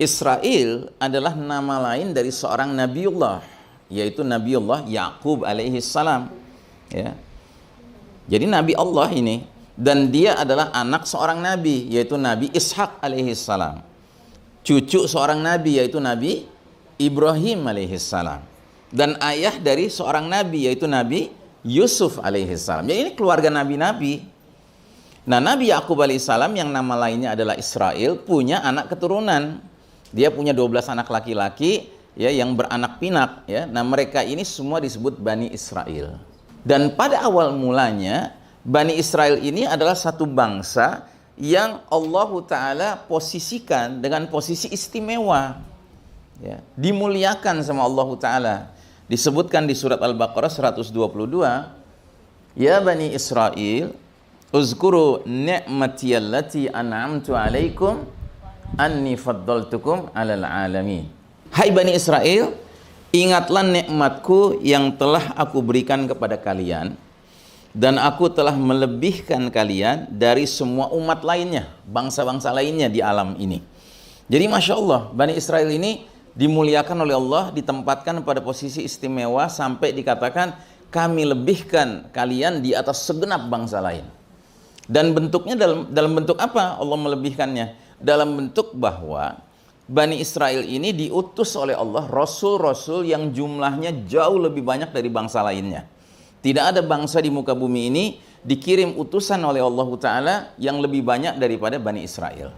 Israel adalah nama lain dari seorang Nabiullah, yaitu Nabiullah Yaqub alaihi salam. Ya. Jadi Nabi Allah ini, dan dia adalah anak seorang Nabi, yaitu Nabi Ishak alaihi salam. Cucu seorang Nabi, yaitu Nabi Ibrahim alaihi salam. Dan ayah dari seorang Nabi, yaitu Nabi Yusuf alaihi salam. Jadi ini keluarga Nabi-Nabi. Nah, Nabi Yaqub alaihi salam yang nama lainnya adalah Israel, punya anak keturunan. Dia punya 12 anak laki-laki ya yang beranak pinak ya. Nah, mereka ini semua disebut Bani Israel. Dan pada awal mulanya Bani Israel ini adalah satu bangsa yang Allah Ta'ala posisikan dengan posisi istimewa ya, dimuliakan sama Allah Ta'ala. Disebutkan di surat Al-Baqarah 122, ya Bani Israel, uzkuru ni'mati allati an'amtu alaikum anni faddaltukum alal alamin. Hai Bani Israel, ingatlah nikmatku yang telah aku berikan kepada kalian, dan aku telah melebihkan kalian dari semua umat lainnya, bangsa-bangsa lainnya di alam ini. Jadi Masya Allah, Bani Israel ini dimuliakan oleh Allah, ditempatkan pada posisi istimewa sampai dikatakan kami lebihkan kalian di atas segenap bangsa lain. Dan bentuknya dalam bentuk apa Allah melebihkannya? Dalam bentuk bahwa Bani Israel ini diutus oleh Allah rasul-rasul yang jumlahnya jauh lebih banyak dari bangsa lainnya. Tidak ada bangsa di muka bumi ini dikirim utusan oleh Allah Ta'ala yang lebih banyak daripada Bani Israel.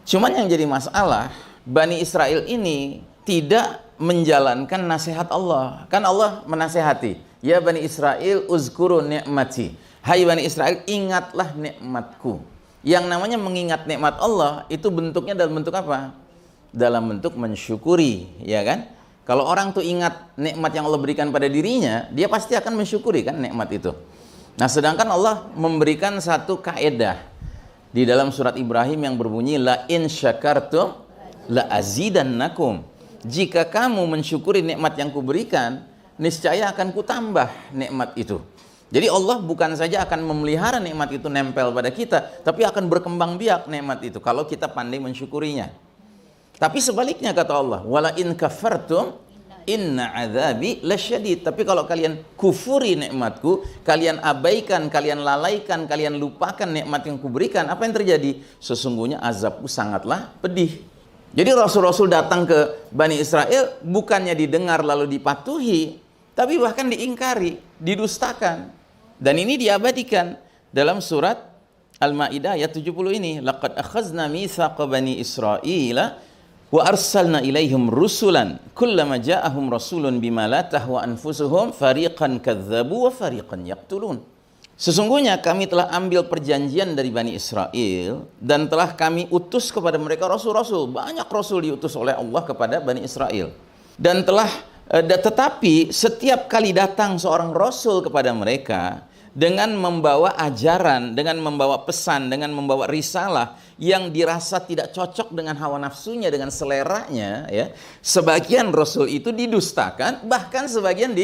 Cuman yang jadi masalah, Bani Israel ini tidak menjalankan nasihat Allah. Kan Allah menasehati, ya Bani Israel uzkuru ni'mati. Hai Bani Israel, ingatlah nikmatku. Yang namanya mengingat nikmat Allah itu bentuknya dalam bentuk apa? Dalam bentuk mensyukuri, ya kan? Kalau orang tuh ingat nikmat yang Allah berikan pada dirinya, dia pasti akan mensyukuri kan nikmat itu. Nah, sedangkan Allah memberikan satu kaedah di dalam surat Ibrahim yang berbunyi la in syakartum la azidannakum. Jika kamu mensyukuri nikmat yang kuberikan, niscaya akan kutambah nikmat itu. Jadi Allah bukan saja akan memelihara nikmat itu nempel pada kita, tapi akan berkembang biak nikmat itu kalau kita pandai mensyukurinya. Tapi sebaliknya kata Allah, wala in kafartum inna adzabi lasyadid. Tapi kalau kalian kufuri nikmatku, kalian abaikan, kalian lalaikan, kalian lupakan nikmat yang kuberikan, apa yang terjadi? Sesungguhnya azabku sangatlah pedih. Jadi rasul-rasul datang ke Bani Israel bukannya didengar lalu dipatuhi, tapi bahkan diingkari, didustakan. Dan ini diabadikan dalam surat Al-Maidah ayat 70 ini, laqad akhazna mitsaqa bani Israila wa arsalna ilaihim rusulan kullama ja'ahum rasulun bima la tahwa anfusuhum fariqan kadzdzabu wa fariqan yaqtulun. Sesungguhnya kami telah ambil perjanjian dari Bani Israel dan telah kami utus kepada mereka rasul-rasul. Banyak rasul diutus oleh Allah kepada Bani Israel. Dan tetapi setiap kali datang seorang rasul kepada mereka dengan membawa ajaran, dengan membawa pesan, dengan membawa risalah yang dirasa tidak cocok dengan hawa nafsunya, dengan seleranya, ya, sebagian rasul itu didustakan, bahkan sebagian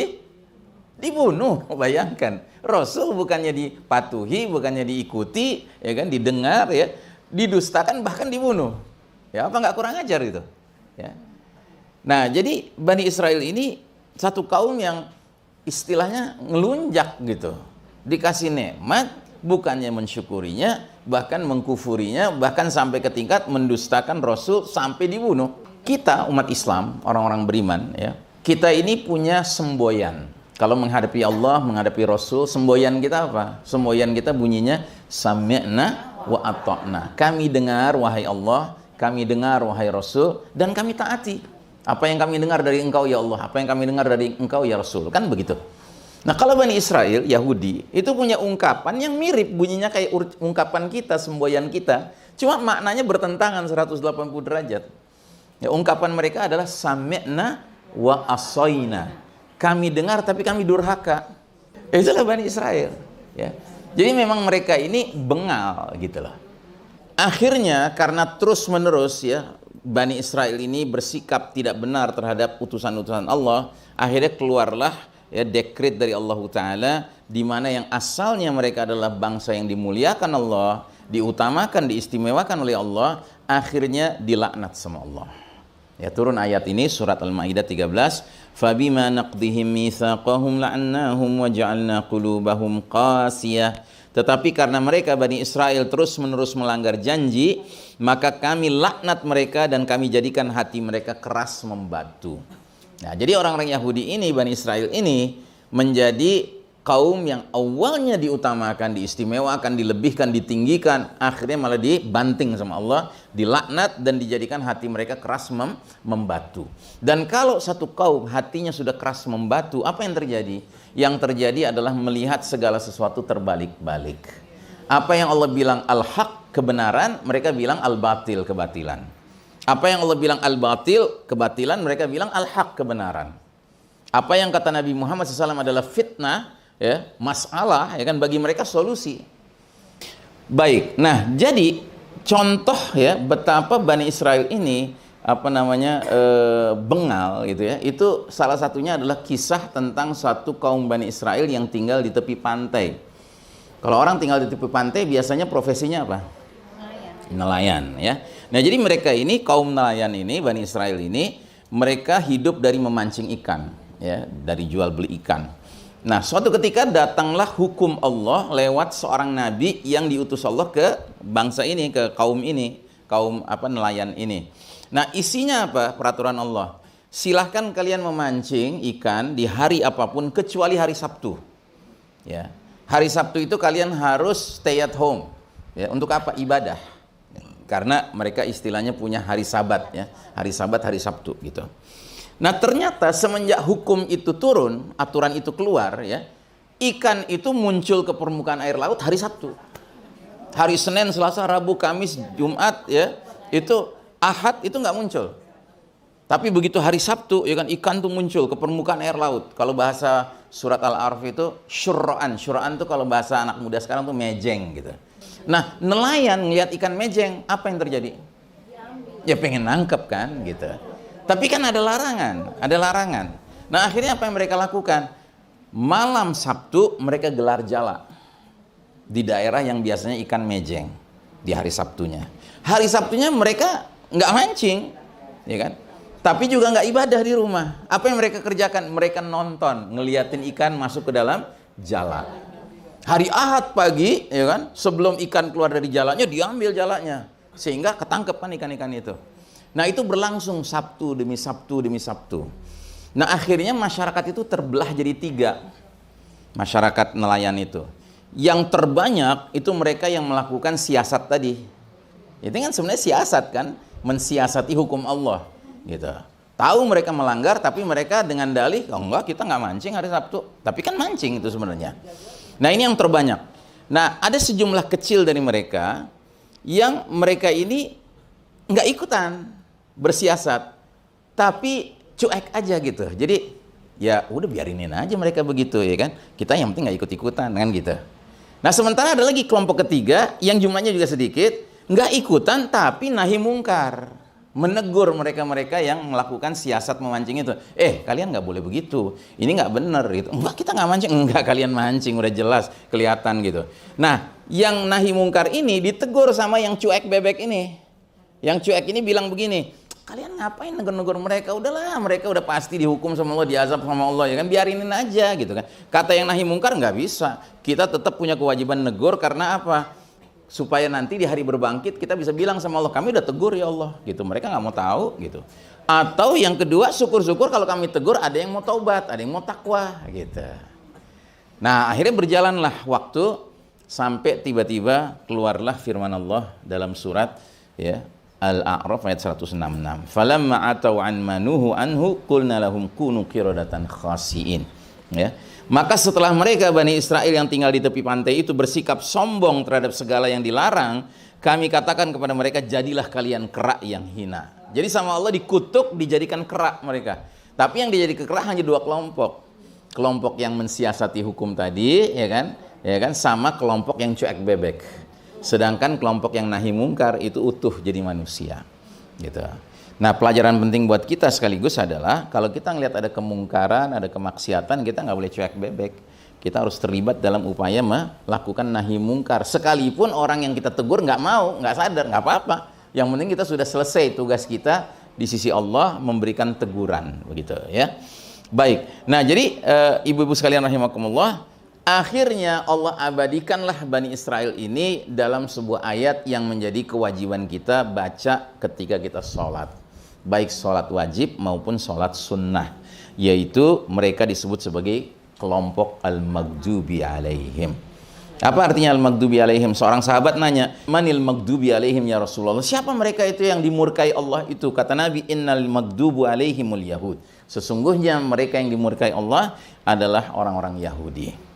dibunuh. Bayangkan, rasul bukannya dipatuhi, bukannya diikuti, ya kan, didengar, ya, didustakan bahkan dibunuh. Ya, apa nggak kurang ajar itu? Ya. Nah, jadi Bani Israel ini satu kaum yang istilahnya ngelunjak gitu. Dikasih nikmat, bukannya mensyukurinya, bahkan mengkufurinya, bahkan sampai ke tingkat mendustakan Rasul sampai dibunuh. Kita umat Islam, orang-orang beriman, ya, kita ini punya semboyan. Kalau menghadapi Allah, menghadapi Rasul, semboyan kita apa? Semboyan kita bunyinya sami'na wa ata'na. Kami dengar wahai Allah, kami dengar wahai Rasul, dan kami taati. Apa yang kami dengar dari engkau ya Allah, apa yang kami dengar dari engkau ya Rasul, kan begitu. Nah, kalau Bani Israel, Yahudi, itu punya ungkapan yang mirip, bunyinya kayak ungkapan kita, semboyan kita. Cuma maknanya bertentangan 180 derajat. Ya, ungkapan mereka adalah sami'na wa asoina. Kami dengar tapi kami durhaka. Itulah Bani Israel. Ya. Jadi memang mereka ini bengal gitu loh. Akhirnya karena terus-menerus ya Bani Israel ini bersikap tidak benar terhadap utusan-utusan Allah, akhirnya keluarlah ya dekret dari Allah Ta'ala, di mana yang asalnya mereka adalah bangsa yang dimuliakan Allah, diutamakan, diistimewakan oleh Allah, akhirnya dilaknat sama Allah. Ya, turun ayat ini surat Al-Maidah 13, "Fabima naqdihim mitsaqahum la'annahum wa ja'alna qulubahum qasiyah." Tetapi karena mereka Bani Israel terus-menerus melanggar janji, maka kami laknat mereka dan kami jadikan hati mereka keras membatu. Nah, jadi orang-orang Yahudi ini, Bani Israel ini menjadi kaum yang awalnya diutamakan, diistimewakan, dilebihkan, ditinggikan, akhirnya malah dibanting sama Allah, dilaknat dan dijadikan hati mereka keras membatu. Dan kalau satu kaum hatinya sudah keras membatu, apa yang terjadi? Yang terjadi adalah melihat segala sesuatu terbalik-balik. Apa yang Allah bilang al-haq, kebenaran, mereka bilang al-batil, kebatilan. Apa yang Allah bilang al-batil, kebatilan, mereka bilang al-haq, kebenaran. Apa yang kata Nabi Muhammad SAW adalah fitnah, ya, masalah, ya kan, bagi mereka solusi. Baik, nah jadi contoh ya betapa Bani Israel ini bengal gitu ya. Itu salah satunya adalah kisah tentang satu kaum Bani Israel yang tinggal di tepi pantai. Kalau orang tinggal di tepi pantai biasanya profesinya apa? Nelayan ya. Nah, jadi mereka ini, kaum nelayan ini, Bani Israel ini, mereka hidup dari memancing ikan ya, dari jual beli ikan. Nah, suatu ketika datanglah hukum Allah lewat seorang nabi yang diutus Allah ke bangsa ini, ke kaum ini, kaum nelayan ini. Nah, isinya apa? Peraturan Allah. Silahkan kalian memancing ikan di hari apapun kecuali hari Sabtu. Ya. Hari Sabtu itu kalian harus stay at home. Ya, untuk apa? Ibadah. Karena mereka istilahnya punya hari Sabat ya. Hari Sabat, hari Sabtu gitu. Nah, ternyata semenjak hukum itu turun, aturan itu keluar ya, ikan itu muncul ke permukaan air laut hari Sabtu. Hari Senin, Selasa, Rabu, Kamis, Jumat ya, itu Ahad itu nggak muncul. Tapi begitu hari Sabtu ya kan, ikan tuh muncul ke permukaan air laut. Kalau bahasa surat Al-A'raf itu syurra'an. Syurra'an tuh kalau bahasa anak muda sekarang tuh mejeng gitu. Nah, nelayan ngeliat ikan mejeng, apa yang terjadi? Ya pengen nangkep kan gitu. Tapi kan ada larangan, ada larangan. Nah, akhirnya apa yang mereka lakukan? Malam Sabtu mereka gelar jala di daerah yang biasanya ikan mejeng di hari Sabtunya. Hari Sabtunya mereka nggak mancing, ya kan? Tapi juga nggak ibadah di rumah. Apa yang mereka kerjakan? Mereka nonton, ngeliatin ikan masuk ke dalam jala. Hari Ahad pagi, ya kan? Sebelum ikan keluar dari jalanya, diambil jalanya, sehingga ketangkep kan ikan-ikan itu. Nah, itu berlangsung Sabtu demi Sabtu demi Sabtu. Nah, akhirnya masyarakat itu terbelah jadi 3. Masyarakat nelayan itu. Yang terbanyak itu mereka yang melakukan siasat tadi. Itu kan sebenarnya siasat kan, mensiasati hukum Allah gitu. Tahu mereka melanggar, tapi mereka dengan dalih, oh enggak, kita nggak mancing hari Sabtu. Tapi kan mancing itu sebenarnya. Nah, ini yang terbanyak. Nah, ada sejumlah kecil dari mereka yang mereka ini nggak ikutan bersiasat, tapi cuek aja gitu. Jadi ya udah biarinin aja mereka begitu ya kan. Kita yang penting nggak ikut-ikutan kan gitu. Nah, sementara ada lagi kelompok ketiga yang jumlahnya juga sedikit, nggak ikutan tapi nahi mungkar, menegur mereka-mereka yang melakukan siasat memancing itu. Kalian nggak boleh begitu, ini nggak benar gitu. Enggak, kita nggak mancing. Enggak, kalian mancing, udah jelas kelihatan gitu. Nah, yang nahi mungkar ini ditegur sama yang cuek bebek ini. Yang cuek ini bilang begini, kalian ngapain negur-negur mereka? Udahlah, mereka udah pasti dihukum sama Allah, diazab sama Allah ya kan, biarinin aja gitu kan. Kata yang nahi mungkar, nggak bisa. Kita tetap punya kewajiban negur karena apa? Supaya nanti di hari berbangkit kita bisa bilang sama Allah, kami udah tegur ya Allah gitu. Mereka nggak mau tahu gitu. Atau yang kedua, syukur-syukur kalau kami tegur ada yang mau taubat, ada yang mau takwa gitu. Nah, akhirnya berjalanlah waktu sampai tiba-tiba keluarlah firman Allah dalam surat ya Al-A'raf ayat 166. Falamma atau an manuhu anhu qulna lahum kunu qiradatan khasiin. Ya. Maka setelah mereka Bani Israel yang tinggal di tepi pantai itu bersikap sombong terhadap segala yang dilarang, kami katakan kepada mereka, jadilah kalian kerak yang hina. Jadi sama Allah dikutuk, dijadikan kerak mereka. Tapi yang dijadikan kerak hanya 2 kelompok. Kelompok yang mensiasati hukum tadi, ya kan, sama kelompok yang cuek bebek. Sedangkan kelompok yang nahi mungkar itu utuh jadi manusia gitu. Nah, pelajaran penting buat kita sekaligus adalah kalau kita ngelihat ada kemungkaran, ada kemaksiatan, kita nggak boleh cuek bebek. Kita harus terlibat dalam upaya melakukan nahi mungkar. Sekalipun orang yang kita tegur nggak mau, nggak sadar, nggak apa-apa. Yang penting kita sudah selesai tugas kita di sisi Allah memberikan teguran, begitu ya. Baik. Nah, jadi ibu-ibu sekalian rahimakumullah, akhirnya Allah abadikanlah Bani Israel ini dalam sebuah ayat yang menjadi kewajiban kita baca ketika kita sholat, baik sholat wajib maupun sholat sunnah, yaitu mereka disebut sebagai kelompok al-maghdubi alaihim. Apa artinya al-maghdubi alaihim? Seorang sahabat nanya, manil maghdubi alaihim ya Rasulullah? Siapa mereka itu yang dimurkai Allah itu? Kata Nabi, innal maghdubu alaihimul yahud. Sesungguhnya mereka yang dimurkai Allah adalah orang-orang Yahudi.